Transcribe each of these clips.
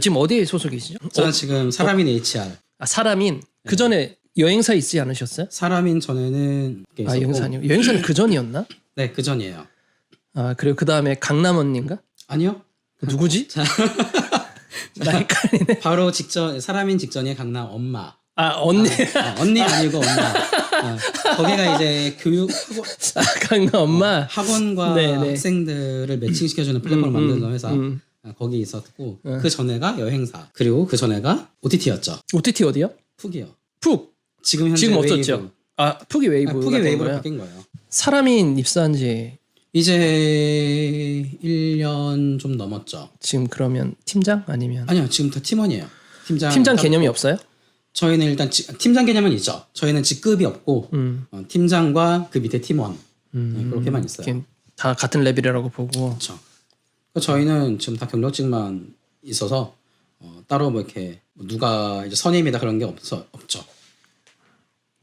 지금 어디에 소속이시죠? 저는 지금 사람인 HR. 사람인. 그 전에 여행사 있지 않으셨어요? 사람인 전에는 여행사요. 여행사는 그 전이었나? 네, 그 전이에요. 그리고 그 다음에 강남 언니인가? 아니요. 누구지? 나 헷갈리네. 바로 직전 사람인 직전에 강남 엄마. 언니. 언니 아니고 엄마. 거기가 이제 교육 강남 엄마. 학원과 네네. 학생들을 매칭시켜주는 플랫폼을 만드는 회사. 거기 있었고 그 전에가 여행사. 그리고 그 전에가 OTT였죠. OTT 어디요? 푹이요. 푹. 지금 없었죠. 푹이 웨이브. 푹이 웨이브로 바뀐 거예요. 사람인 입사한 지 이제 1년 좀 넘었죠. 지금 그러면 팀장 아니면? 아니요, 지금 다 팀원이에요. 팀장 개념이 없어요? 저희는 일단 팀장 개념은 있죠. 저희는 직급이 없고 팀장과 그 밑에 팀원 그렇게만 있어요. 다 같은 레벨이라고 보고. 그렇죠. 저희는 지금 다 경력직만 있어서 따로 뭐 이렇게 누가 이제 선임이다 그런 게 없죠.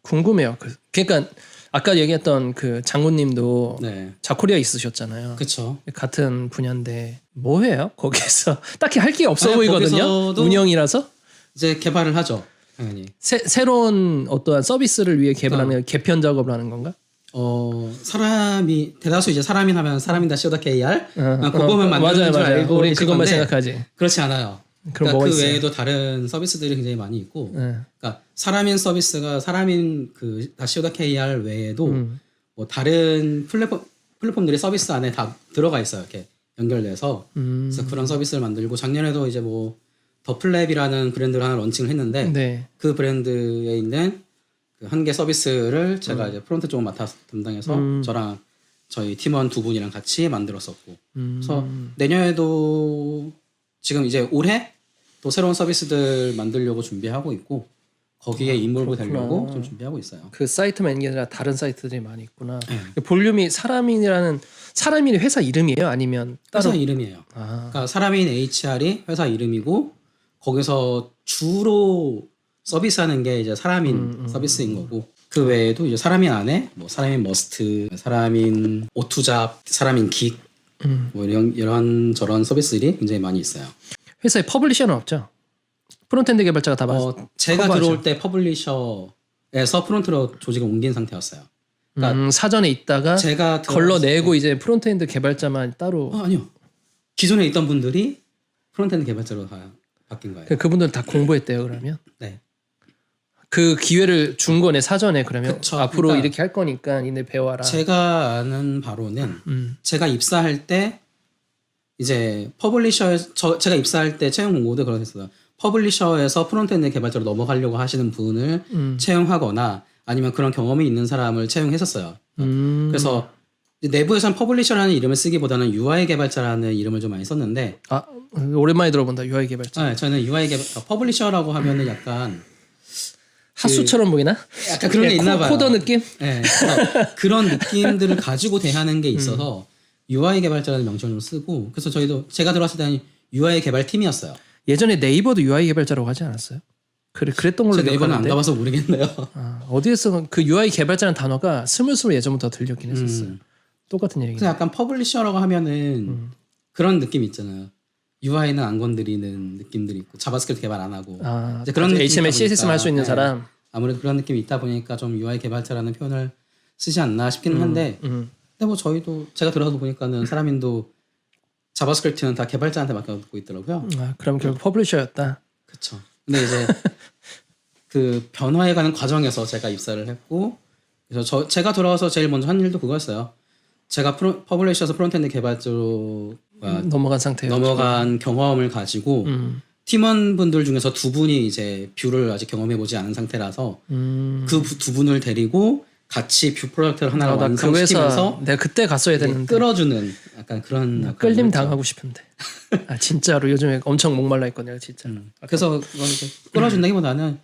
궁금해요. 그러니까 아까 얘기했던 그 장군님도 네. 자코리아 있으셨잖아요. 그렇죠. 같은 분야인데 뭐 해요? 거기서 딱히 할 게 없어 보이거든요. 거기서도 운영이라서 이제 개발을 하죠. 당연히. 새로운 어떠한 서비스를 위해 개발하는 개편 작업을 하는 건가? 사람이 대다수 이제 사람인 하면 사람이다 CODAR 그거만 만드는 줄 알고 우리 그것만 생각하지. 그렇지 않아요. 그러니까 그 외에도 다른 서비스들이 굉장히 많이 있고, 그러니까 사람인 서비스가 사람인 그 CODAR 외에도 뭐 다른 플랫폼들이 서비스 안에 다 들어가 있어요. 이렇게 연결돼서 그래서 그런 서비스를 만들고 작년에도 이제 뭐 더플랩이라는 브랜드를 하나 런칭을 했는데 네. 그 브랜드에 있는 그 한 개 서비스를 제가 이제 프론트 쪽을 맡아서 담당해서 저랑 저희 팀원 두 분이랑 같이 만들었었고, 그래서 내년에도 지금 이제 올해 또 새로운 서비스들 만들려고 준비하고 있고 거기에 인몰브 되려고 좀 준비하고 있어요. 그 사이트만 있는 게 아니라 다른 사이트들이 많이 있구나. 네. 볼륨이 사람인이 회사 이름이에요? 아니면 따로? 회사 이름이에요. 그러니까 사람인 HR이 회사 이름이고 거기서 주로 서비스하는 게 이제 사람인 서비스인 거고, 그 외에도 이제 사람인 안에 뭐 사람인 머스트, 사람인 오투잡, 사람인 긱 뭐 이런 저런 서비스들이 굉장히 많이 있어요. 회사에 퍼블리셔는 없죠? 프론트엔드 개발자가 다 제가 들어올 때 퍼블리셔에서 프론트로 조직을 옮긴 상태였어요. 그러니까 사전에 있다가 제가 걸러내고 이제 프론트엔드 개발자만 따로. 아니요. 기존에 있던 분들이 프론트엔드 개발자로 바뀐 거예요. 그분들 다 공부했대요 그러면? 네. 그 기회를 준 거네 사전에. 그러면 그쵸. 앞으로 그러니까 이렇게 할 거니까 니네 배워라. 제가 아는 바로는 제가 입사할 때 이제 퍼블리셔에서 제가 입사할 때 채용 공고도 그랬어요. 퍼블리셔에서 프론트엔드 개발자로 넘어가려고 하시는 분을 채용하거나 아니면 그런 경험이 있는 사람을 채용했었어요. 그래서 내부에서는 퍼블리셔라는 이름을 쓰기보다는 UI 개발자라는 이름을 좀 많이 썼는데. 오랜만에 들어본다. UI 개발자. 네, 저는 UI 개발자. 퍼블리셔라고 하면은 약간 핫수처럼 보이나? 약간 그런 게 있나 봐요. 코더 느낌? 네, 그런 느낌들을 가지고 대하는 게 있어서 UI 개발자라는 명칭을 좀 쓰고, 그래서 제가 들어왔을 때는 UI 개발팀이었어요. 예전에 네이버도 UI 개발자라고 하지 않았어요? 그랬던 걸로 제 네이버는 안 기억하는데. 가봐서 모르겠네요. 어디에서 그 UI 개발자라는 단어가 스물스물 예전부터 들렸긴 했었어요. 똑같은 얘기인데. 그래서 약간 퍼블리셔라고 하면은 그런 느낌 있잖아요. UI는 안 건드리는 느낌들이 있고 자바스크립트 개발 안 하고 이제 그런 느낌이 HTML, 있다 CSS만 할 수 있는 보니까, 사람. 아무래도 그런 느낌이 있다 보니까 좀 UI 개발자라는 표현을 쓰지 않나 싶기는 한데, 근데 뭐 저희도 제가 들어가서 보니까는 사람인도 자바스크립트는 다 개발자한테 맡겨놓고 있더라고요. 그럼 결국 퍼블리셔였다. 그렇죠. 근데 이제 그 변화해가는 과정에서 제가 입사를 했고, 그래서 제가 들어와서 제일 먼저 한 일도 그거였어요. 제가 퍼블리셔에서 프론트엔드 개발자로 넘어간 경험을 가지고 팀원분들 중에서 두 분이 이제 뷰를 아직 경험해보지 않은 상태라서 그 두 분을 데리고 같이 뷰 프로젝트를 하나를 완성시키면서 내가 그때 갔어야 되는데 끌어주는 약간 그런 끌림 당하고 싶은데 진짜로 요즘에 엄청 목말라 있거든요. 내가 진짜. 그래서 이렇게 끌어준다기보다는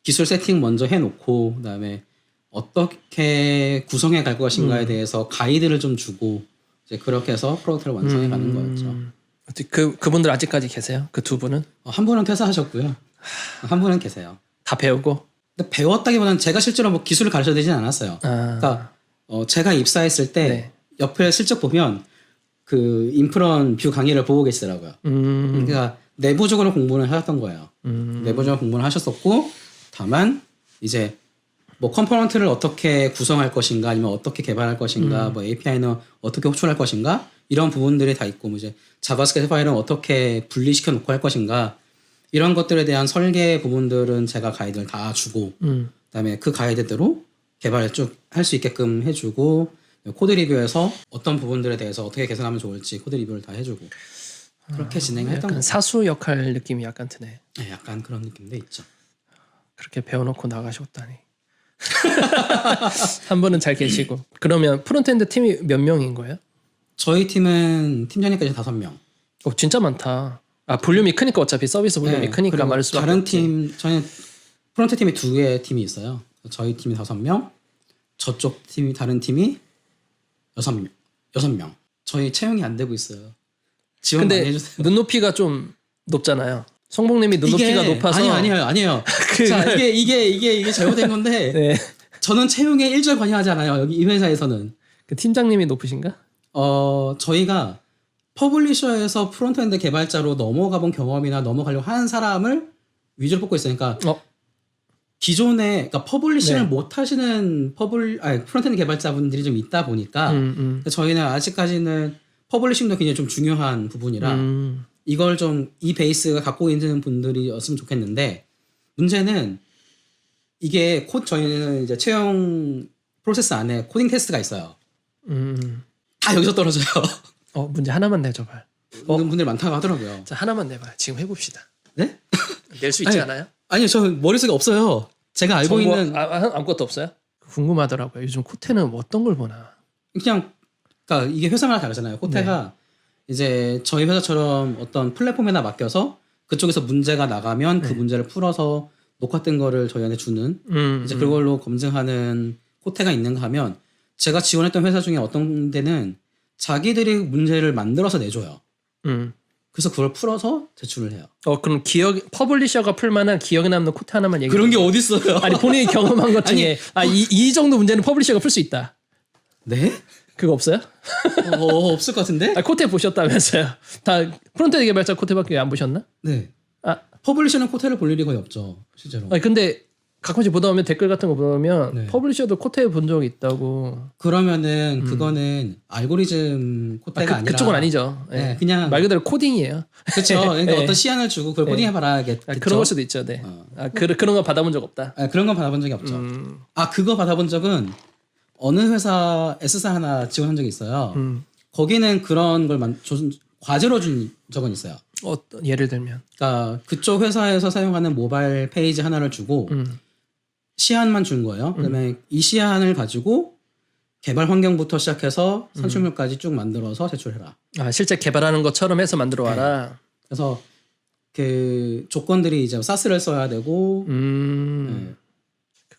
기술 세팅 먼저 해놓고 그다음에 어떻게 구성해 갈 것인가에 대해서 가이드를 좀 주고 이제 그렇게 해서 프로젝트를 완성해 가는 거였죠. 그분들 아직까지 계세요? 그 두 분은? 한 분은 퇴사하셨고요. 한 분은 계세요. 다 배우고? 근데 배웠다기보다는 제가 실제로 뭐 기술을 가르쳐 드리진 않았어요. 그러니까 제가 입사했을 때 옆에 슬쩍 보면 그 인프런 뷰 강의를 보고 계시더라고요. 그러니까 내부적으로 공부를 하셨던 거예요. 내부적으로 공부를 하셨었고 다만 이제 뭐 컴포넌트를 어떻게 구성할 것인가 아니면 어떻게 개발할 것인가 뭐 API는 어떻게 호출할 것인가 이런 부분들이 다 있고 뭐 이제 자바스크립트 파일은 어떻게 분리시켜 놓고 할 것인가 이런 것들에 대한 설계 부분들은 제가 가이드를 다 주고 그다음에 그 가이드대로 개발을 쭉 할 수 있게끔 해주고 코드 리뷰에서 어떤 부분들에 대해서 어떻게 개선하면 좋을지 코드 리뷰를 다 해주고 그렇게 진행했던 약간 거죠. 사수 역할 느낌이 약간 드네. 네, 약간 그런 느낌도 있죠. 그렇게 배워놓고 나가셨다니. 한 분은 잘 계시고. 그러면 프론트엔드 팀이 몇 명인 거예요? 저희 팀은 팀장님까지 5명. 진짜 많다. 볼륨이 크니까 어차피 서비스 볼륨이 크니까 그리고 많을 수밖에 다른 없지. 팀 저희는 프론트 팀이 2개의 팀이 있어요. 저희 팀이 5명, 저쪽 팀이 다른 팀이 6명. 저희 채용이 안 되고 있어요. 지원 많이 근데 해주세요. 눈높이가 좀 높잖아요. 성봉님이 눈높이가 높아서 아니에요. 자, 이게 잘못된 건데 네. 저는 채용에 일절 관여하지 않아요. 여기 이 회사에서는. 그 팀장님이 높으신가? 저희가 퍼블리셔에서 프론트엔드 개발자로 넘어가본 경험이나 넘어가려고 하는 사람을 위주로 뽑고 있으니까 기존에 그러니까 퍼블리싱을 네. 못 하시는 프론트엔드 개발자분들이 좀 있다 보니까 저희는 아직까지는 퍼블리싱도 굉장히 좀 중요한 부분이라 이걸 좀 이 베이스가 갖고 있는 분들이었으면 좋겠는데 문제는 이게 저희는 이제 채용 프로세스 안에 코딩 테스트가 있어요. 다 여기서 떨어져요. 문제 하나만 내줘봐요. 있는 분들이 많다고 하더라고요. 자, 하나만 내봐요. 지금 해봅시다. 네? 낼 수 있지 않아요? 아니요, 저 머릿속에 없어요. 제가 알고 있는 아무것도 없어요? 궁금하더라고요. 요즘 코테는 어떤 걸 보나. 그러니까 이게 회사마다 다르잖아요. 코테가 이제 저희 회사처럼 어떤 플랫폼에다 맡겨서 그쪽에서 문제가 나가면 그 문제를 풀어서 녹화된 거를 저희한테 주는 이제 그걸로 검증하는 코테가 있는가 하면 제가 지원했던 회사 중에 어떤 데는 자기들이 문제를 만들어서 내줘요. 그래서 그걸 풀어서 제출을 해요. 그럼 퍼블리셔가 풀만한 기억에 남는 코트 하나만 얘기해. 그런 게 어딨어요? 아니 본인이 경험한 것 중에 이 정도 문제는 퍼블리셔가 풀 수 있다. 네? 그거 없어요? 없을 것 같은데? 코테 보셨다면서요? 다 프론트엔드 개발자 코테밖에 안 보셨나? 네. 퍼블리셔는 코테를 볼 일이 거의 없죠, 실제로. 근데 가끔씩 보다 보면 댓글 같은 거 보다 보면 퍼블리셔도 코테 본 적이 있다고. 그러면은 그거는 알고리즘 코테가 아니라 그쪽은 아니죠. 네, 그냥 말 그대로 코딩이에요. 그렇죠. 그러니까 어떤 시안을 주고 그걸 코딩해봐라겠죠. 그런 걸 수도 있죠. 네. 그런 거 받아본 적 없다. 그런 건 받아본 적이 없죠. 그거 받아본 적은 어느 회사 S사 하나 지원한 적이 있어요. 거기는 그런 걸 과제로 준 적은 있어요. 예를 들면. 그러니까 그쪽 회사에서 사용하는 모바일 페이지 하나를 주고 시안만 준 거예요. 그다음에 이 시안을 가지고 개발 환경부터 시작해서 산출물까지 쭉 만들어서 제출해라. 실제 개발하는 것처럼 해서 만들어 와라. 그래서 그 조건들이 이제 사스를 써야 되고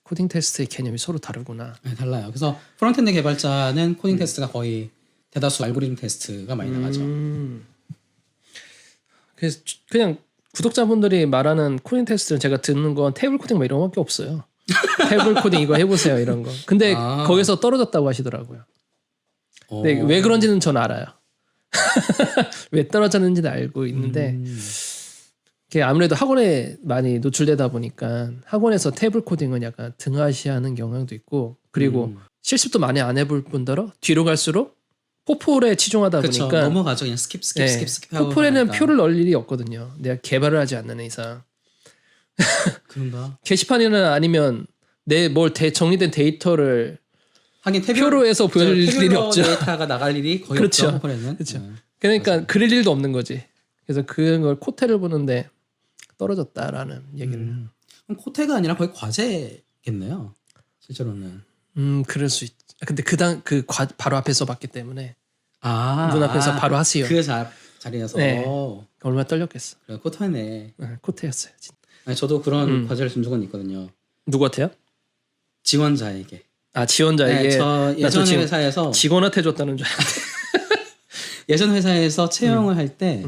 코딩 테스트의 개념이 서로 다르구나. 네, 달라요. 그래서 프론트엔드 개발자는 코딩 테스트가 거의 대다수 알고리즘 테스트가 많이 나가죠. 그래서 그냥 구독자분들이 말하는 코딩 테스트는 제가 듣는 건 테이블 코딩 뭐 이런 거밖에 없어요. 테이블 코딩 이거 해보세요 이런 거. 근데 거기서 떨어졌다고 하시더라고요. 근데 왜 그런지는 전 알아요. 왜 떨어졌는지는 알고 있는데 그게 아무래도 학원에 많이 노출되다 보니까 학원에서 테이블 코딩은 약간 등하시하는 경향도 있고 그리고 실습도 많이 안 해볼 뿐더러 뒤로 갈수록 포폴에 치중하다 그쵸, 보니까 넘어가죠. 그냥 스킵 하고 포폴에는 하니까. 표를 넣을 일이 없거든요. 내가 개발을 하지 않는 이상. 그런가? 게시판이나 아니면 내 정리된 데이터를 하긴 표로 해서 보여줄 일이 없죠. 데이터가 나갈 일이 거의 그렇죠. 없죠. 포폴에는. 그렇죠. 그러니까 그릴 일도 없는 거지. 그래서 그걸 코테를 보는데 떨어졌다라는 얘기를. 그럼 코테가 아니라 거의 과제겠네요. 실제로는. 그럴 수 있. 근데 바로 앞에서 봤기 때문에 아, 눈앞에서 바로 하세요. 그 자리에서. 네. 얼마나 떨렸겠어. 그래, 코테네. 코테였어요. 진짜. 아니, 저도 그런 과제를 준 적은 있거든요. 누구한테요? 지원자에게. 지원자에게. 네, 저 예전 회사에서 직원한테 줬다는 줄 알았는데. 예전 회사에서 채용을 할 때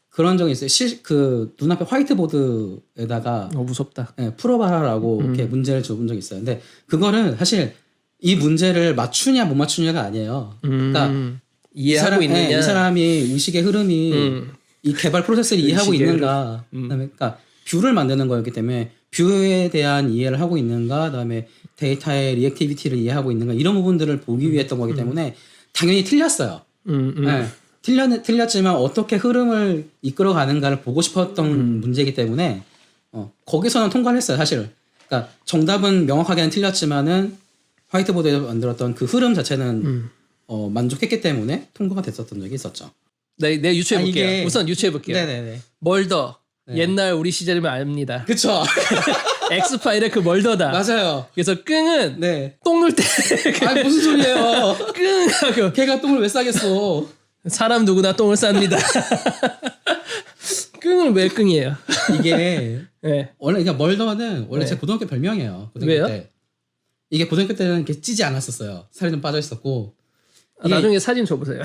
그런 적이 있어요. 그 눈앞에 화이트보드에다가 무섭다. 풀어봐라라고 이렇게 문제를 줘본 적이 있어요. 근데 그거는 사실 이 문제를 맞추냐 못 맞추냐가 아니에요. 그러니까 이해하고 있느냐. 이 사람이 의식의 흐름이 이 개발 프로세스를 이해하고 시계를. 있는가. 그다음에 그러니까 뷰를 만드는 거였기 때문에 뷰에 대한 이해를 하고 있는가. 그다음에 데이터의 리액티비티를 이해하고 있는가. 이런 부분들을 보기 위해 했던 거기 때문에 당연히 틀렸어요. 네. 틀렸지만 어떻게 흐름을 이끌어가는가를 보고 싶었던 문제이기 때문에 거기서는 통과를 했어요. 사실. 그러니까 정답은 명확하게는 틀렸지만은 화이트보드에 만들었던 그 흐름 자체는 만족했기 때문에 통과가 됐었던 적이 있었죠. 내 유추해 볼게요. 이게- 우선 유추해 볼게요. 네네네. 멀더. 네. 옛날 우리 시절이면 압니다. 그쵸. 엑스파일의 그 멀더다. 맞아요. 그래서 끙은 네. 똥 눌 때 아니 무슨 소리예요. 끙 하고 걔가 똥을 왜 싸겠어. 사람 누구나 똥을 쌉니다. 끙은 왜 끙이에요? 이게 네. 원래 그러니까 멀더는 원래 네. 제 고등학교 별명이에요. 고등학교 왜요? 때. 이게 고등학교 때는 이렇게 찌지 않았었어요. 살이 좀 빠져 있었고. 나중에 사진 줘보세요.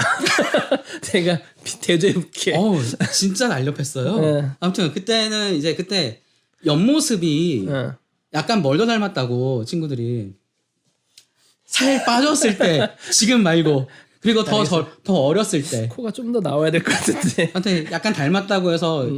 제가 대조해 볼게. 진짜 날렵했어요. 네. 아무튼 그때는 이제 그때 옆모습이 약간 멀더 닮았다고 친구들이 살 빠졌을 때 지금 말고 그리고 더 어렸을 때 코가 좀 더 나와야 될 것 같은데. 한테 약간 닮았다고 해서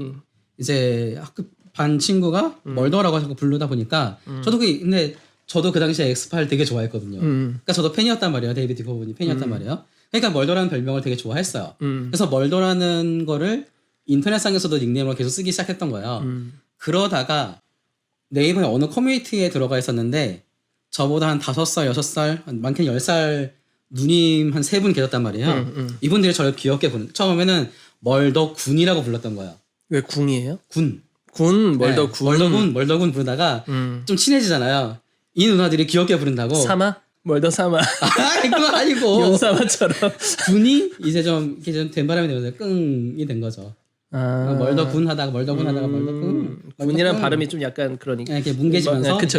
이제 학교 반 친구가 멀더라고 자꾸 부르다 보니까 근데 저도 그 당시에 엑스파일 되게 좋아했거든요. 그러니까 저도 팬이었단 말이에요. 데이비드 디포분이 팬이었단 말이에요. 그러니까 멀더라는 별명을 되게 좋아했어요. 그래서 멀더라는 거를 인터넷상에서도 닉네임으로 계속 쓰기 시작했던 거예요. 그러다가 네이버의 어느 커뮤니티에 들어가 있었는데 저보다 한 5살, 6살, 많게는 10살 누님 한 3분 계셨단 말이에요. 이분들이 저를 귀엽게 처음에는 멀더군이라고 불렀던 거예요. 왜 궁이에요? 군. 군 멀더군. 멀더군 부르다가 좀 친해지잖아요. 이 누나들이 귀엽게 부른다고. 사마? 멀더 사마. 그거 아니고. 용사마처럼. 군이 이제 좀 이렇게 좀 된바람이 되면서 끙이 된 거죠. 멀더군 하다가 멀더군. 군이란 발음이 좀 약간 그러니까. 이렇게 뭉개지면서 그쵸.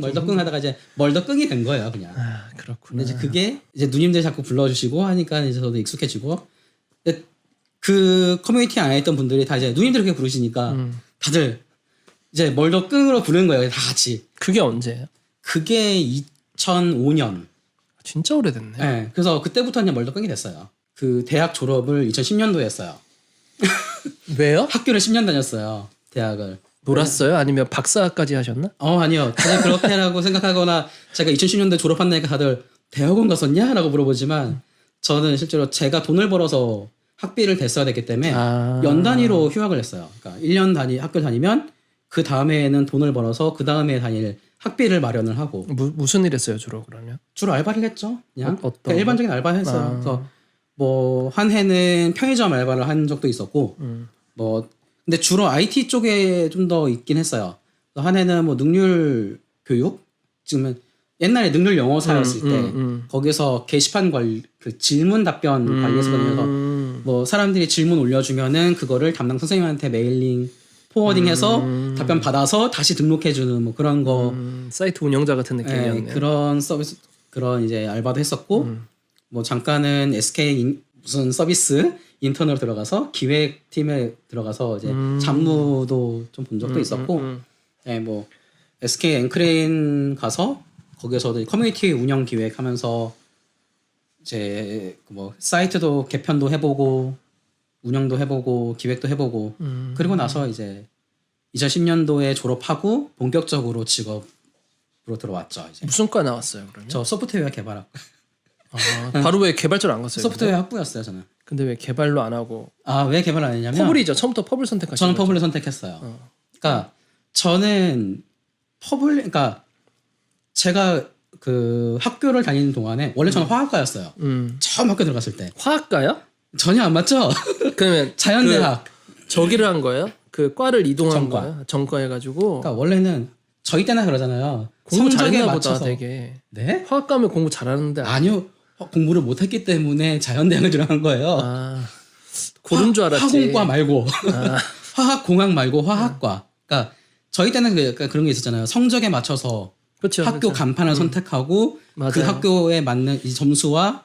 멀더끙 하다가 이제 멀더끙이 된 거예요, 그냥. 그렇구나. 근데 이제 그게 이제 누님들 자꾸 불러주시고 하니까 이제 저도 익숙해지고. 근데 그 커뮤니티 안에 있던 분들이 다 이제 누님들 그렇게 부르시니까 다들 이제 멀더끙으로 부르는 거예요, 다 같이. 그게 언제예요? 그게 2005년. 진짜 오래됐네. 네, 그래서 그때부터 그냥 멀더끙이 됐어요. 그 대학 졸업을 2010년도에 했어요. 왜요? 학교를 10년 다녔어요, 대학을. 놀았어요? 아니면 박사까지 하셨나? 아니요. 다들 그렇게라고 생각하거나 제가 2010년도에 졸업한다니까 다들 대학원 갔었냐? 라고 물어보지만 저는 실제로 제가 돈을 벌어서 학비를 댔어야 됐기 때문에 연 단위로 휴학을 했어요. 그러니까 1년 학교 다니면 그 다음에는 돈을 벌어서 그 다음에 다닐 학비를 마련을 하고. 무슨 일 했어요 주로 그러면? 주로 알바를 했죠. 그냥 어떤 일반적인 알바 했어요. 그래서 뭐 한 해는 편의점 알바를 한 적도 있었고 뭐 근데 주로 IT 쪽에 좀 더 있긴 했어요. 한 해는 뭐 능률 교육 지금은 옛날에 능률 영어사였을 때 거기서 게시판 관리 그 질문 답변 관리했었거든요. 뭐 사람들이 질문 올려주면은 그거를 담당 선생님한테 메일링 포워딩해서 답변 받아서 다시 등록해주는 뭐 그런 거 사이트 운영자 같은 느낌이었네요. 그런 서비스 그런 이제 알바도 했었고 뭐 잠깐은 SK 무슨 서비스 인턴으로 들어가서 기획팀에 들어가서 이제 잡무도 좀 본 적도 있었고 네, 뭐 SK 앵크레인 가서 거기서도 커뮤니티 운영 기획하면서 이제 뭐 사이트도 개편도 해보고 운영도 해보고 기획도 해보고 그리고 나서 이제 2010년도에 졸업하고 본격적으로 직업으로 들어왔죠. 이제. 무슨 과 나왔어요 그러면? 저 소프트웨어 개발학. 바로 왜 개발자로 안 갔어요? 소프트웨어 학부였어요 저는. 근데 왜 개발로 안 하고? 왜 개발 안 했냐면 퍼블이죠. 처음부터 퍼블 선택하신 저는 거죠? 퍼블을 선택했어요. 그러니까 저는 그러니까 제가 그 학교를 다니는 동안에 원래 저는 화학과였어요. 처음 학교 들어갔을 때. 화학과요? 전혀 안 맞죠? 그러면 자연대학. 저기를 한 거예요? 그 과를 이동한 전과. 거예요? 전과 해가지고. 그러니까 원래는 저희 때나 그러잖아요. 공부 성적에 잘했나 맞춰서. 보다 되게. 네? 화학 가면 공부 잘하는데. 아니요. 공부를 못했기 때문에 자연대학을 들어간 거예요. 고른 줄 알았지. 화공과 말고 화학공학 말고 화학과. 그러니까 저희 때는 약간 그런 게 있었잖아요. 성적에 맞춰서 그쵸, 학교 그쵸. 간판을 선택하고 맞아요. 그 학교에 맞는 이 점수와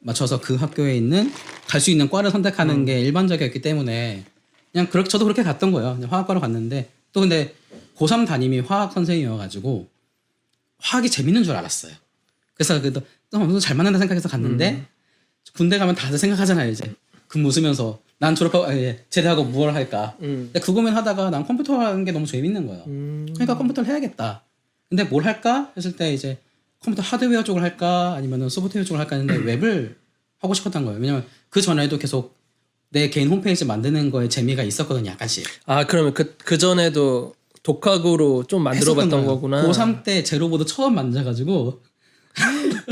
맞춰서 그 학교에 있는 갈 수 있는 과를 선택하는 게 일반적이었기 때문에 그냥 저도 그렇게 갔던 거예요. 그냥 화학과로 갔는데 또 근데 고3 담임이 화학 선생님이어가지고 화학이 재밌는 줄 알았어요. 그래서 너무 잘 맞는다 생각해서 갔는데 군대 가면 다들 생각하잖아요. 이제 근무 쓰면서 난 졸업하고 제대하고 뭘 할까. 근데 그 고민하다가 난 컴퓨터 하는 게 너무 재밌는 거예요. 그러니까 컴퓨터를 해야겠다. 근데 뭘 할까 했을 때 이제 컴퓨터 하드웨어 쪽을 할까 아니면 소프트웨어 쪽을 할까 했는데 웹을 하고 싶었던 거예요. 왜냐면 그 전에도 계속 내 개인 홈페이지 만드는 거에 재미가 있었거든요. 약간씩. 아 그러면 그 전에도 독학으로 좀 만들어봤던 거구나. 고3 때 제로보드 처음 만져가지고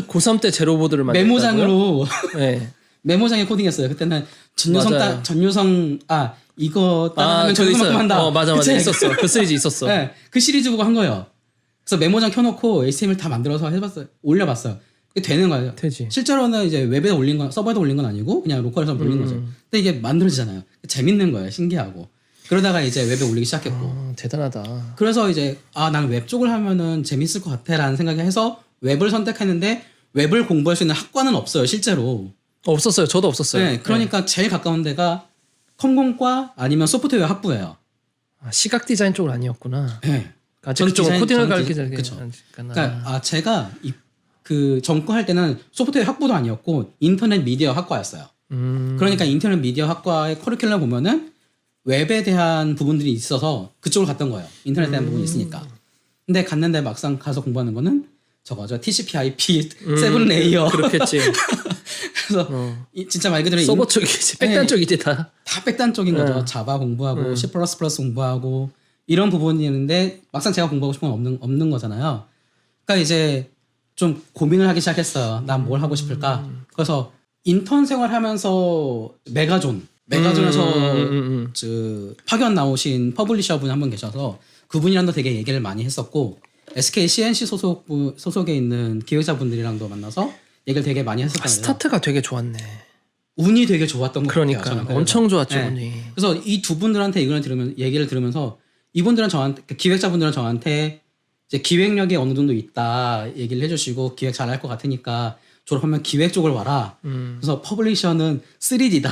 고3 때 제로보드를 만들었다고요? 메모장으로 네. 메모장에 코딩했어요. 그때는 맞아요. 전유성 이거 따라하면 전유성만큼 한다. 맞아 있었어. 그 시리즈 있었어. 네, 그 시리즈 보고 한 거예요. 그래서 메모장 켜놓고 HTML 다 만들어서 해봤어요. 올려봤어요. 그게 되는 거예요. 되지. 실제로는 이제 웹에 올린 건 서버에다 올린 건 아니고 그냥 로컬에서 올린 거죠. 근데 이게 만들어지잖아요. 재밌는 거예요. 신기하고. 그러다가 이제 웹에 올리기 시작했고. 대단하다. 그래서 이제 난 웹 쪽을 하면은 재밌을 것 같아라는 생각을 해서 웹을 선택했는데 웹을 공부할 수 있는 학과는 없어요. 실제로. 없었어요. 저도 없었어요. 네, 그러니까 제일 가까운 데가 컴공과 아니면 소프트웨어 학부예요. 시각 디자인 쪽은 아니었구나. 네. 아직 그쪽은 코딩을 가르치는 그렇죠. 그러니까 제가 그 전과할 때는 소프트웨어 학부도 아니었고 인터넷 미디어 학과였어요. 그러니까 인터넷 미디어 학과의 커리큘럼 보면은 웹에 대한 부분들이 있어서 그쪽으로 갔던 거예요. 인터넷에 대한 부분이 있으니까. 근데 갔는데 막상 가서 공부하는 거는 저거죠. TCP/IP 7레이어. 그렇겠지. 그래서 진짜 말 그대로 서버 쪽이지. 백단 쪽이지 다. 다 백단 쪽인 거죠. 자바 공부하고 C++ 공부하고 이런 부분이었는데 막상 제가 공부하고 싶은 건 없는 거잖아요. 그러니까 이제 좀 고민을 하기 시작했어요. 난 뭘 하고 싶을까? 그래서 인턴 생활하면서 메가존에서 파견 나오신 퍼블리셔 분이 한 분 계셔서 그분이랑도 되게 얘기를 많이 했었고 SK CNC 소속에 있는 기획자분들이랑도 만나서 얘기를 되게 많이 했었거든요. 스타트가 되게 좋았네. 운이 되게 좋았던 것 그러니까 같아요. 저는. 엄청 좋았죠. 네. 운이. 그래서 이 두 분들한테 얘기를 들으면서 이분들은 저한테 기획자분들은 저한테 이제 기획력이 어느 정도 있다 얘기를 해주시고 기획 잘할 것 같으니까 졸업하면 기획 쪽을 와라. 그래서 퍼블리셔는 3D다.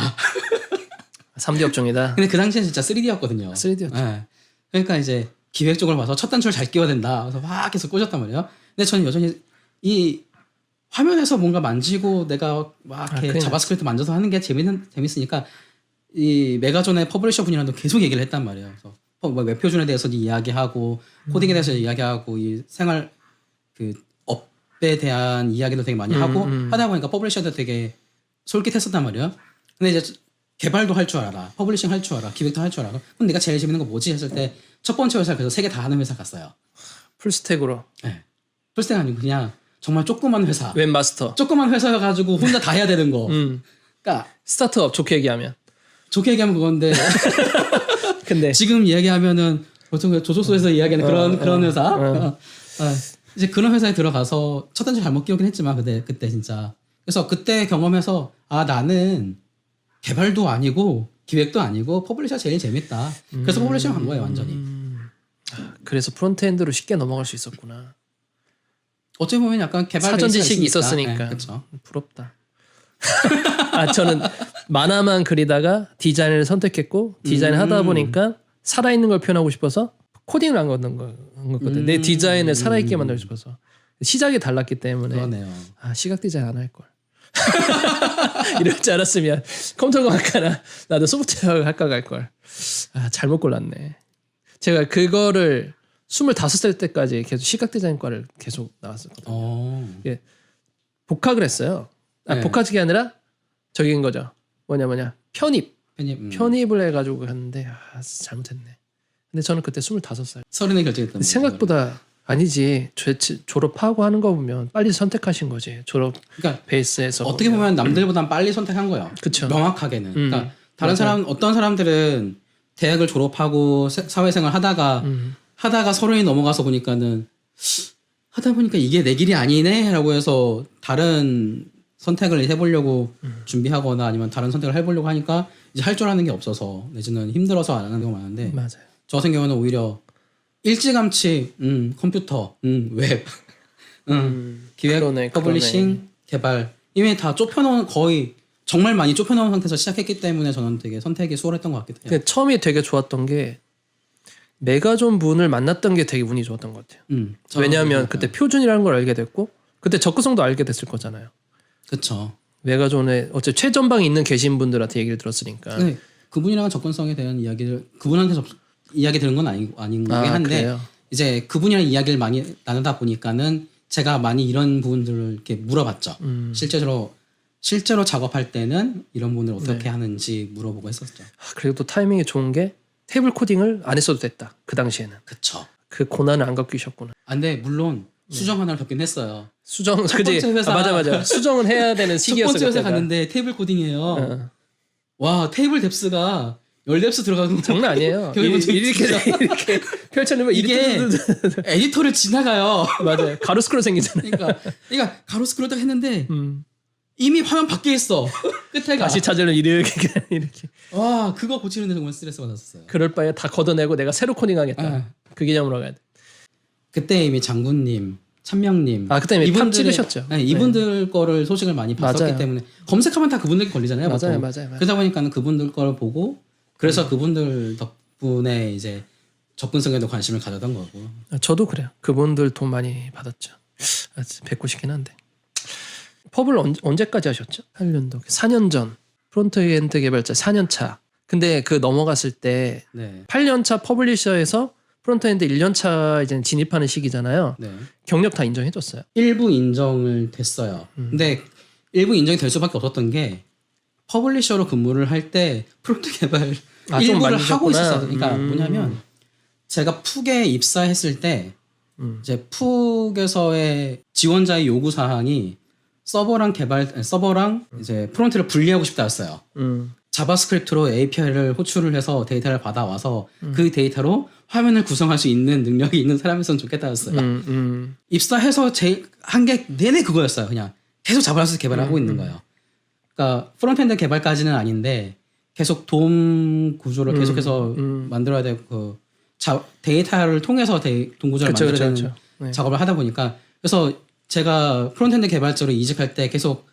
3D 업종이다. 근데 그 당시에 진짜 3D였거든요. 3D였죠. 네. 그러니까 이제 기획 쪽을 와서 첫 단추를 잘 끼워야 된다. 그래서 막 계속 꽂았단 말이에요. 근데 저는 여전히 이 화면에서 뭔가 만지고 내가 막 이렇게 자바스크립트 만져서 하는 게 재밌으니까 이 메가존의 퍼블리셔 분이랑도 계속 얘기를 했단 말이에요. 그래서 웹표준에 대해서도 이야기하고 코딩에 대해서 이야기하고 이 생활 그 업에 대한 이야기도 되게 많이 하고 하다 보니까 퍼블리셔도 되게 솔깃했었단 말이에요. 근데 이제 개발도 할 줄 알아, 퍼블리싱 할 줄 알아, 기획도 할 줄 알아. 그럼 내가 제일 재밌는 거 뭐지 했을 때 첫 번째 회사 그래서 3개 다 하는 회사 갔어요. 풀스택으로. 네. 풀스택 아니고 그냥 정말 조그만 회사. 웹마스터. 조그만 회사여가지고 혼자 다 해야 되는 거. 그러니까 스타트업 좋게 얘기하면. 좋게 얘기하면 그건데. 근데 지금 이야기하면은 보통 조조소에서 이야기하는 그런 회사. 이제 그런 회사에 들어가서 첫 단추 잘못 끼우긴 했지만 그때 진짜. 그래서 그때 경험해서 나는 개발도 아니고 기획도 아니고 퍼블리셔 제일 재밌다. 그래서 퍼블리셔 간 거예요 완전히. 그래서 프론트엔드로 쉽게 넘어갈 수 있었구나. 어찌 보면 약간 개발 사전 베이스가 지식이 있으니까. 있었으니까. 네, 그렇죠. 부럽다. 저는 만화만 그리다가 디자인을 선택했고 디자인을 하다 보니까 살아있는 걸 표현하고 싶어서 코딩을 한 거거든. 내 디자인을 살아있게 만들고 싶어서. 시작이 달랐기 때문에 그러네요. 시각 디자인 안 할 걸. 이럴 줄 알았으면 컴퓨터공학과나 나도 소프트웨어 학과 갈 걸. 잘못 골랐네. 제가 그거를 25살 때까지 계속 시각 디자인과를 계속 나왔었거든요. 예, 복학을 했어요. 네. 복학이 아니라 저기인 거죠. 뭐냐 편입을 해가지고 갔는데 잘못했네. 근데 저는 그때 25살. 서른에 결정했던. 생각보다 아니지. 졸업하고 하는 거 보면 빨리 선택하신 거지. 졸업 그러니까 베이스에서 어떻게 보면 남들보단 빨리 선택한 거예요. 그쵸. 명확하게는. 그러니까 다른 어떤 사람들은 대학을 졸업하고 사회생활 하다가 서른이 넘어가서 보니까는 하다 보니까 이게 내 길이 아니네라고 해서 다른 선택을 해보려고 준비하거나 아니면 다른 선택을 해보려고 하니까 이제 할 줄 아는 게 없어서 내지는 힘들어서 안 하는 경우가 많은데 맞아요. 저 같은 경우는 오히려 일찌감치 컴퓨터, 웹, 기획, 퍼블리싱, 개발 이미 다 좁혀놓은 거의 정말 많이 좁혀놓은 상태에서 시작했기 때문에 저는 되게 선택이 수월했던 것 같기도 해요. 처음이 되게 좋았던 게 메가존 분을 만났던 게 되게 운이 좋았던 것 같아요. 왜냐하면 그때 표준이라는 걸 알게 됐고 그때 접근성도 알게 됐을 거잖아요. 그렇죠. 메가존에 어째 최전방에 있는 계신 분들한테 얘기를 들었으니까. 네, 그분이랑 접근성에 대한 이야기를 그분한테 이야기 들은 건 아닌 거긴 한데 그래요? 이제 그분이랑 이야기를 많이 나누다 보니까는 제가 많이 이런 부분들을 이렇게 물어봤죠. 실제로 작업할 때는 이런 부분을 어떻게 하는지 물어보고 했었죠. 그리고 또 타이밍이 좋은 게 테이블 코딩을 안 했어도 됐다. 그 당시에는. 그쵸. 그 고난을 안 겪으셨구나. 근데 물론 수정 하나를 겪긴 했어요. 수정, 첫 그지? 번째 회사. 맞아. 수정은 해야 되는 첫 시기였어. 번째 회사 그때가. 갔는데 테이블 코딩이에요. 어. 와 테이블 뎁스가 10뎁스 들어가는 거 장난 아니에요. 이렇게 펼쳐놓으면 이게 에디터를 지나가요. 맞아요. 가로 스크롤 생기잖아요. 그러니까 가로 스크롤 딱 했는데 이미 화면 밖에 있어. 끝에가. 다시 찾으려면 이렇게. 와 그거 고치는데 정말 스트레스 받았었어요. 그럴 바에 다 걷어내고 내가 새로 코딩하겠다. 그 개념으로 가야 돼. 그때 이미 장군님, 찬명님. 그때 이미 탑 찍으셨죠. 네, 이분들 거를 소식을 많이 봤었기 맞아요. 때문에 검색하면 다 그분들께 걸리잖아요. 맞아요. 그러다 보니까는 그분들 걸 보고 그래서 그분들 덕분에 이제 접근성에도 관심을 가졌던 거고. 저도 그래요. 그분들 돈 많이 받았죠. 뵙고 싶긴 한데. 펍을 언제까지 하셨죠? 8년도. 4년 전. 프론트엔드 개발자 4년 차. 근데 그 넘어갔을 때 네. 8년 차 퍼블리셔에서 프론트엔드 1년 차 이제 진입하는 시기잖아요. 네. 경력 다 인정해줬어요. 일부 인정을 됐어요. 근데 일부 인정이 될 수밖에 없었던 게 퍼블리셔로 근무를 할 때 프론트 개발 좀 일부를 만지셨구나. 하고 있었어요. 그러니까 뭐냐면 제가 푹에 입사했을 때 이제 푹에서의 지원자의 요구 사항이 서버랑 이제 프론트를 분리하고 싶다였어요. 자바스크립트로 API를 호출을 해서 데이터를 받아와서 그 데이터로 화면을 구성할 수 있는 능력이 있는 사람이었으면 좋겠다였어요. 입사해서 한 게 내내 그거였어요. 그냥 계속 자바스크립트 개발하고 있는 거예요. 그러니까 프론트엔드 개발까지는 아닌데 계속 DOM 구조를 계속해서 만들어야 되고 데이터를 통해서 DOM 구조를 만들어야 되는 네. 작업을 하다 보니까 그래서 제가 프론트엔드 개발자로 이직할 때 계속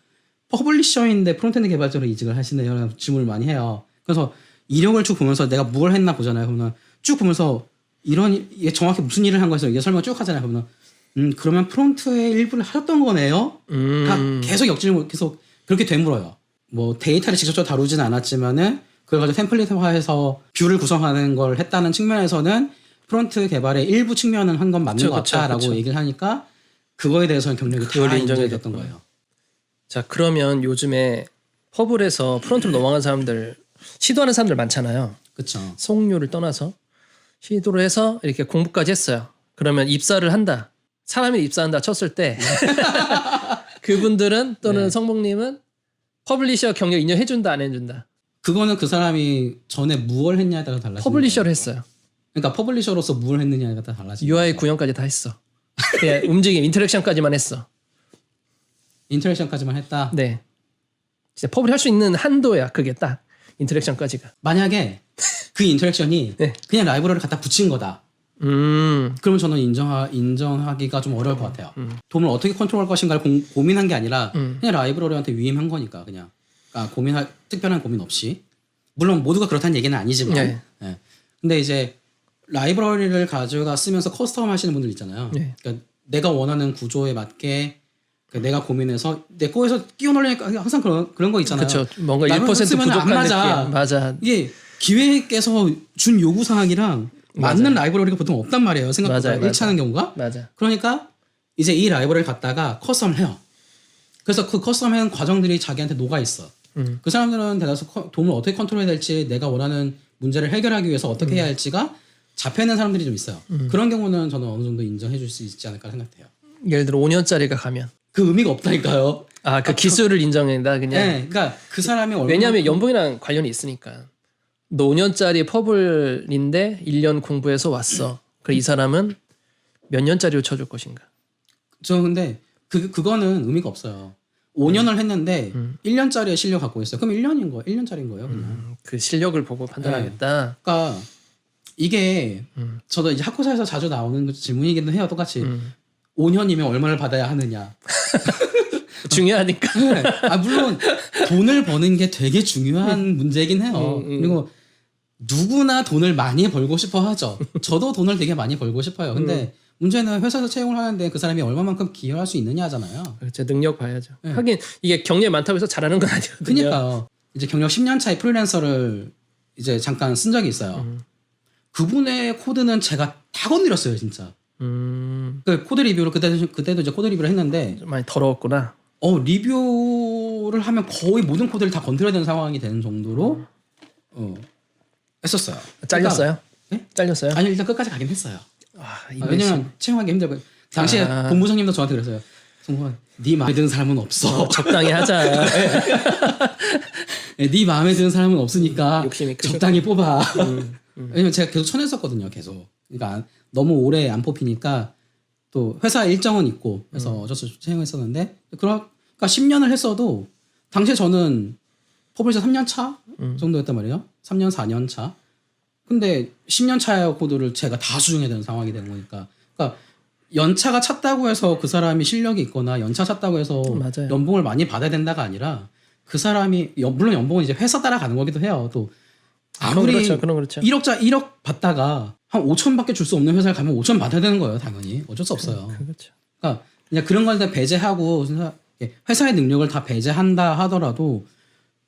퍼블리셔인데 프론트엔드 개발자로 이직을 하시네요 라는 질문을 많이 해요. 그래서 이력을 쭉 보면서 내가 뭘 했나 보잖아요. 그러면 쭉 보면서 이게 정확히 무슨 일을 한 거에서 이게 설명 쭉 하잖아요. 그러면 그러면 프론트의 일부를 하셨던 거네요. 계속 역질문 계속 그렇게 되물어요. 뭐 데이터를 직접적으로 다루지는 않았지만은 그걸 가지고 템플릿화해서 뷰를 구성하는 걸 했다는 측면에서는 프론트 개발의 일부 측면은 한 건 맞는 것 같다라고 얘기를 하니까 그거에 대해서는 경력이 다 인정해줬던 거예요. 자 그러면 요즘에 퍼블에서 프론트로 넘어간 사람들 시도하는 사람들 많잖아요. 그렇죠. 성욕을 떠나서 시도를 해서 이렇게 공부까지 했어요. 그러면 입사를 한다. 사람이 입사한다 쳤을 때 그분들은 또는 성봉님은 퍼블리셔 경력 인정해준다 안 해준다. 그거는 그 사람이 전에 무엇을 했냐에 따라 달라지는 퍼블리셔를 거예요. 했어요. 그러니까 퍼블리셔로서 뭘 했느냐에 따라 달라지는 UI 거죠. 구현까지 다 했어. 그냥 움직임 인터랙션까지만 했어. 인터랙션까지만 했다. 네. 진짜 퍼블리 할 수 있는 한도야. 그게 딱 인터랙션까지가. 만약에 그 인터랙션이 네. 그냥 라이브러리를 갖다 붙인 거다. 그러면 저는 인정하기가 좀 어려울 것 같아요. 돔을 어떻게 컨트롤할 것인가를 고민한 게 아니라 그냥 라이브러리한테 위임한 거니까 그냥. 그러니까 특별한 고민 없이. 물론 모두가 그렇다는 얘기는 아니지만. 네. 네. 근데 이제 라이브러리를 가져가 쓰면서 커스텀 하시는 분들 있잖아요. 네. 그러니까 내가 원하는 구조에 맞게 내가 고민해서 내 거에서 끼워 넣으려니까 항상 그런 거 있잖아요. 그렇죠. 뭔가 1% 라이브러리 부족한 안 맞아. 느낌. 맞아. 이게 기획에서 준 요구 사항이랑 맞는 라이브러리가 보통 없단 말이에요. 생각보다 맞아요. 일치하는 경우가. 맞아. 그러니까 이제 이 라이브러리를 갖다가 커스텀을 해요. 그래서 그 커스텀하는 과정들이 자기한테 녹아 있어. 그 사람들은 대다수 돔을 어떻게 컨트롤해야 될지 내가 원하는 문제를 해결하기 위해서 어떻게 해야 할지가 잡혀있는 사람들이 좀 있어요. 그런 경우는 저는 어느 정도 인정해 줄 수 있지 않을까 생각해요. 예를 들어 5년짜리가 가면 그 의미가 없다니까요. 그 기술을 인정한다 그냥. 네, 그러니까 그 사람이 왜냐하면 연봉이랑 관련이 있으니까. 너 5년짜리 퍼블인데 1년 공부해서 왔어. 그럼 이 사람은 몇 년짜리로 쳐줄 것인가? 저 근데 그거는 의미가 없어요. 5년을 했는데 1년짜리의 실력 갖고 있어요. 그럼 1년짜리인 거예요. 그냥. 그 실력을 보고 판단하겠다. 그러니까 이게 저도 이제 학교사에서 자주 나오는 질문이기도 해요. 똑같이 5년이면 얼마를 받아야 하느냐. 중요하니까. 네. 물론 돈을 버는 게 되게 중요한 문제이긴 해요. 그리고 누구나 돈을 많이 벌고 싶어 하죠. 저도 돈을 되게 많이 벌고 싶어요. 근데 문제는 회사에서 채용을 하는데 그 사람이 얼마만큼 기여할 수 있느냐잖아요. 제 능력 봐야죠. 하긴 이게 경력이 많다고 해서 잘하는 건 아니거든요. 그러니까요. 이제 경력 10년 차의 프리랜서를 이제 잠깐 쓴 적이 있어요. 그분의 코드는 제가 다 건드렸어요, 진짜. 그 코드 리뷰를 그때도 이제 코드 리뷰를 했는데 좀 많이 더러웠구나. 리뷰를 하면 거의 모든 코드를 다 건드려야 되는 상황이 되는 정도로 했었어요. 잘렸어요? 네? 잘렸어요? 아니 일단 끝까지 가긴 했어요. 이메일 왜냐면 채용하기 힘들고 당시에 본부장님도 저한테 그랬어요. 성공아, 네 마음에 드는 사람은 없어. 적당히 하자. 네 마음에 드는 사람은 없으니까 욕심이 크죠. 적당히 뽑아. 왜냐면 제가 계속 쳐냈었거든요. 계속. 그러니까 너무 오래 안 뽑히니까 또 회사 일정은 있고 그래서 어쩔 수 없이 채용했었는데 그러니까 10년을 했어도 당시에 저는 퍼블리셔 3년 차 정도였단 말이에요. 3년 4년 차. 근데 10년 차의 코드를 제가 다 수정해야 되는 상황이 되는 거니까. 그러니까 연차가 찼다고 해서 그 사람이 실력이 있거나 연차 찼다고 해서 맞아요. 연봉을 많이 받아야 된다가 아니라 그 사람이 물론 연봉은 이제 회사 따라 가는 거기도 해요. 또 아무리 그럼 그렇죠. 1억 받다가 한 5천밖에 줄 수 없는 회사를 가면 5천 받아야 되는 거예요, 당연히. 어쩔 수 없어요. 그렇죠. 그러니까 그냥 그런 걸 다 배제하고 회사의 능력을 다 배제한다 하더라도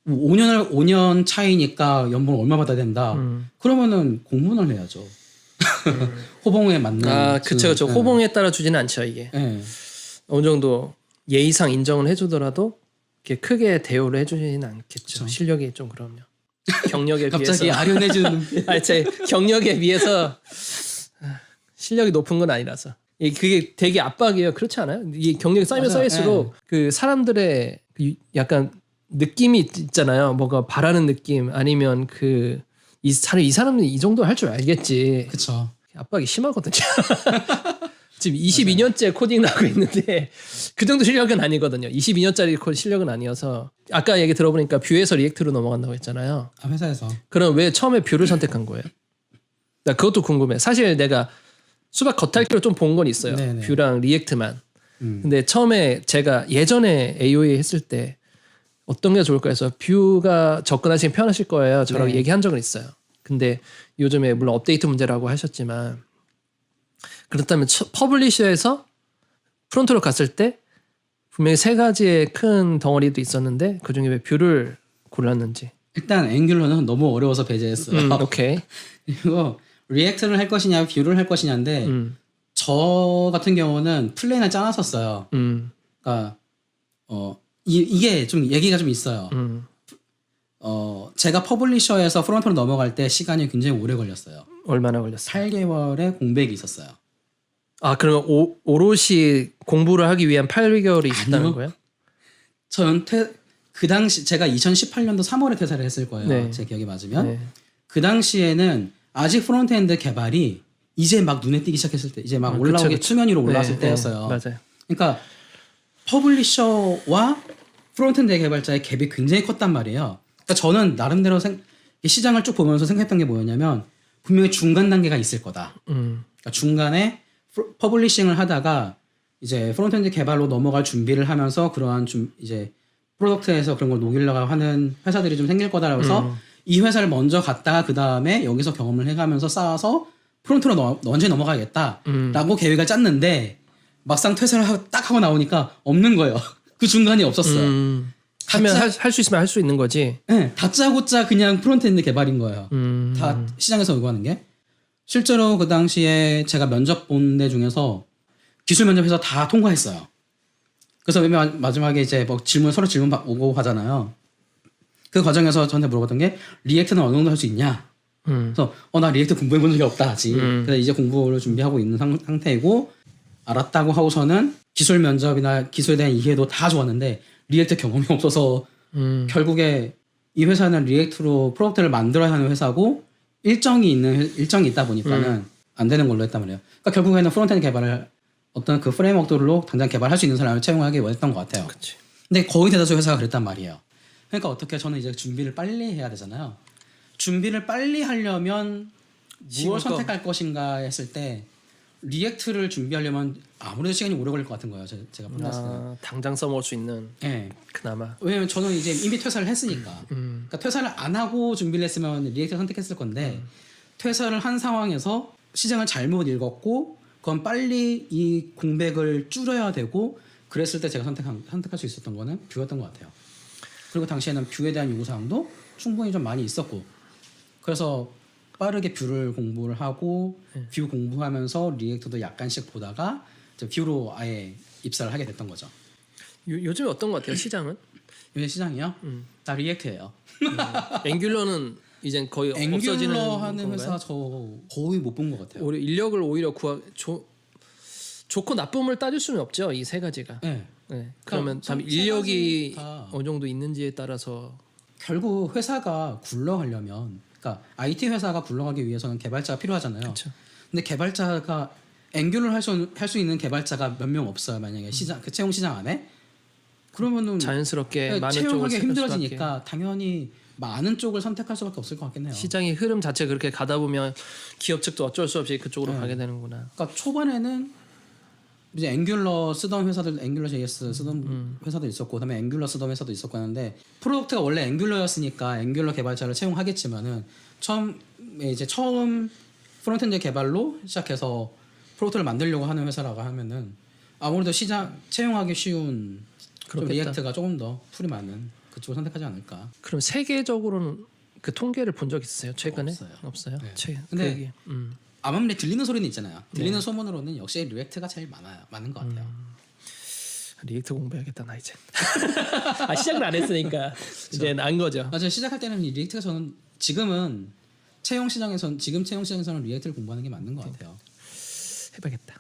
5년 차이니까 연봉을 얼마 받아야 된다. 그러면은 공문을 해야죠. 호봉에 맞는. 그쵸. 호봉에 따라 주지는 않죠, 이게. 네. 어느 정도 예의상 인정을 해주더라도 이렇게 크게 대우를 해주지는 않겠죠. 그쵸. 실력이 좀 그럼요. 경력에 갑자기 비해서. 아련해지는 눈빛. 제 경력에 비해서 실력이 높은 건 아니라서. 그게 되게 압박이에요. 그렇지 않아요? 이 경력이 쌓이면 맞아요. 쌓일수록 그 사람들의 그 약간 느낌이 있잖아요. 뭐가 바라는 느낌 아니면 이 사람은 이 정도 할 줄 알겠지. 그쵸. 압박이 심하거든요. 지금 22년째 코딩을 하고 있는데 그 정도 실력은 아니거든요. 22년짜리 실력은 아니어서 아까 얘기 들어보니까 뷰에서 리액트로 넘어간다고 했잖아요. 회사에서. 그럼 왜 처음에 뷰를 선택한 거예요? 나 그것도 궁금해. 사실 내가 수박 겉핥기로 좀 본 건 있어요. 네네. 뷰랑 리액트만. 근데 처음에 제가 예전에 AOA 했을 때 어떤 게 좋을까 해서 뷰가 접근하시기 편하실 거예요. 저랑 네. 얘기한 적은 있어요. 근데 요즘에 물론 업데이트 문제라고 하셨지만 그렇다면 퍼블리셔에서 프론트로 갔을 때 분명히 세 가지의 큰 덩어리도 있었는데 그중에 왜 뷰를 골랐는지. 일단 앵귤러는 너무 어려워서 배제했어요. 오케이. 그리고 리액트를 할 것이냐 뷰를 할 것이냐인데 저 같은 경우는 플랜을 짜놨었어요. 그러니까 이게 좀 얘기가 좀 있어요. 제가 퍼블리셔에서 프론트로 넘어갈 때 시간이 굉장히 오래 걸렸어요. 얼마나 걸렸어요? 8개월의 공백이 있었어요. 그러면 오롯이 공부를 하기 위한 8개월이 있다는 아니요. 거예요? 전 그 당시 제가 2018년도 3월에 퇴사를 했을 거예요. 네. 제 기억이 맞으면. 네. 그 당시에는 아직 프론트엔드 개발이 이제 막 눈에 띄기 시작했을 때, 이제 막 올라오기 수면 위로 올라왔을 때였어요. 맞아요. 그러니까 퍼블리셔와 프론트엔드 개발자의 갭이 굉장히 컸단 말이에요. 그러니까 저는 나름대로 시장을 쭉 보면서 생각했던 게 뭐였냐면 분명히 중간 단계가 있을 거다. 그러니까 중간에 퍼블리싱을 하다가 이제 프론트엔드 개발로 넘어갈 준비를 하면서 그러한 이제 프로덕트에서 그런 걸 녹이려고 하는 회사들이 좀 생길 거다라고 해서 이 회사를 먼저 갔다가 그 다음에 여기서 경험을 해가면서 쌓아서 프론트로 언제 넘어가겠다라고 계획을 짰는데 막상 퇴사를 딱 하고 나오니까 없는 거예요. 그 중간이 없었어요. 하면 할 수 있으면 할 수 있는 거지. 네, 다짜고짜 그냥 프론트엔드 개발인 거예요. 다 시장에서 요구하는 게. 실제로 그 당시에 제가 면접 본 데 중에서 기술 면접에서 다 통과했어요. 그래서 맨 마지막에 이제 뭐 서로 질문 오고 하잖아요. 그 과정에서 저한테 물어봤던 게 리액트는 어느 정도 할 수 있냐? 그래서 나 리액트 공부해 본 적이 없다 아직. 그래서 이제 공부를 준비하고 있는 상태이고 알았다고 하고서는 기술 면접이나 기술에 대한 이해도 다 좋았는데 리액트 경험이 없어서 결국에 이 회사는 리액트로 프로덕트를 만들어야 하는 회사고 일정이 있다 보니까는 안 되는 걸로 했단 말이에요. 그러니까 결국에는 프론트엔드 개발을 어떤 그 프레임워크들로 당장 개발할 수 있는 사람을 채용하기 원했던 것 같아요. 그치. 근데 거의 대다수 회사가 그랬단 말이에요. 그러니까 어떻게 저는 이제 준비를 빨리 해야 되잖아요. 준비를 빨리 하려면 무엇을 선택할 것인가 했을 때 리액트를 준비하려면 아무래도 시간이 오래 걸릴 것 같은 거예요. 제가 판단했을 때. 당장 써먹을 수 있는. 네. 그나마. 왜냐면 저는 이제 이미 퇴사를 했으니까. 그러니까 퇴사를 안 하고 준비를 했으면 리액트 선택했을 건데 퇴사를 한 상황에서 시장을 잘못 읽었고 그건 빨리 이 공백을 줄여야 되고 그랬을 때 제가 선택할 수 있었던 거는 뷰였던 것 같아요. 그리고 당시에는 뷰에 대한 요구사항도 충분히 좀 많이 있었고 그래서 빠르게 뷰를 공부를 하고 뷰 공부하면서 리액트도 약간씩 보다가 이제 뷰로 아예 입사를 하게 됐던 거죠. 요즘에 어떤 것 같아요 시장은? 요새 시장이요? 다 리액트예요. 앵귤러는 이젠 거의 없어지는 앵귤러 하는 건가요? 회사 저 거의 못 본 것 같아요. 오히려 인력을 오히려 좋고 나쁨을 따질 수는 없죠 이 세 가지가. 네. 네. 그러면 세 참 인력이 가지 다 어느 정도 있는지에 따라서 결국 회사가 굴러가려면 그러니까 IT 회사가 굴러가기 위해서는 개발자가 필요하잖아요. 그렇죠. 근데 개발자가 앵귤러를 할 수 있는 개발자가 몇 명 없어요. 만약에 시장 그 채용 시장 안에 그러면은 자연스럽게 많은 쪽을 채용하기 선택할 힘들어지니까 당연히 많은 쪽을 선택할 수밖에 없을 것 같긴 해요. 시장의 흐름 자체 그렇게 가다 보면 기업 측도 어쩔 수 없이 그쪽으로 가게 되는구나. 그러니까 초반에는 이제 앵귤러 쓰던 회사들, 앵귤러 JS 쓰던 회사도 있었고, 그다음에 앵귤러 쓰던 회사도 있었고 하는데 프로덕트가 원래 앵귤러였으니까 앵귤러 개발자를 채용하겠지만은 처음 프론트엔드 개발로 시작해서 프로덕트를 만들려고 하는 회사라고 하면은 아무래도 시장 채용하기 쉬운 좀 리액트가 조금 더 풀이 많은 그쪽을 선택하지 않을까. 그럼 세계적으로는 그 통계를 본 적 있으세요? 최근에? 없어요. 네. 근데 아무리 들리는 소리는 있잖아요. 들리는 소문으로는 역시 리액트가 제일 많은 것 같아요. 리액트 공부해야겠다 나 이제. 시작을 안 했으니까 이제 안 거죠. 맞아요. 시작할 때는 이 리액트가 저는 지금 채용 시장에서는 리액트를 공부하는 게 맞는 것 같아요. 해봐야겠다.